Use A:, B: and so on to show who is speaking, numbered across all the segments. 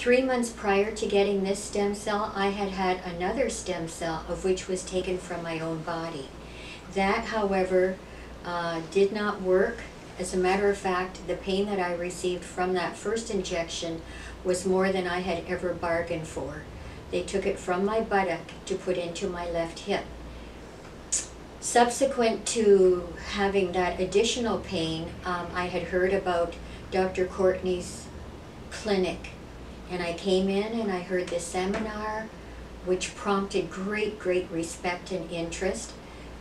A: 3 months prior to getting this stem cell, I had had another stem cell, of which was taken from my own body. That, however, did not work. As a matter of fact, the pain that I received from that first injection was more than I had ever bargained for. They took it from my buttock to put into my left hip. Subsequent to having that additional pain, I had heard about Dr. Courtney's clinic, and I came in and I heard this seminar, which prompted great respect and interest.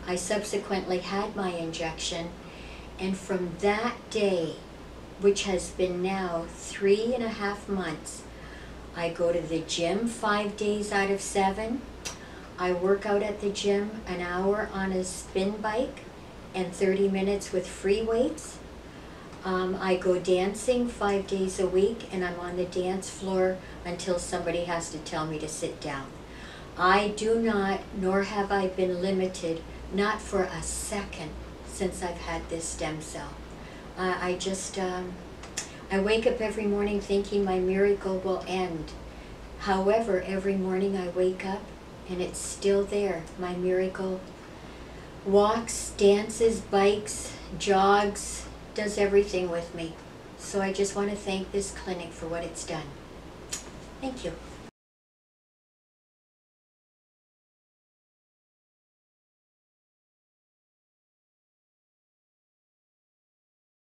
A: I subsequently had my injection, and from that day, which has been now 3.5 months, I go to the gym 5 days out of 7. I work out at the gym an hour on a spin bike and 30 minutes with free weights. I go dancing 5 days a week, and I'm on the dance floor until somebody has to tell me to sit down. I do not, nor have I been limited, not for a second, since I've had this stem cell. I wake up every morning thinking my miracle will end. However, every morning I wake up and it's still there. My miracle walks, dances, bikes, jogs, does everything with me. So I just want to thank this clinic for what it's done. Thank you.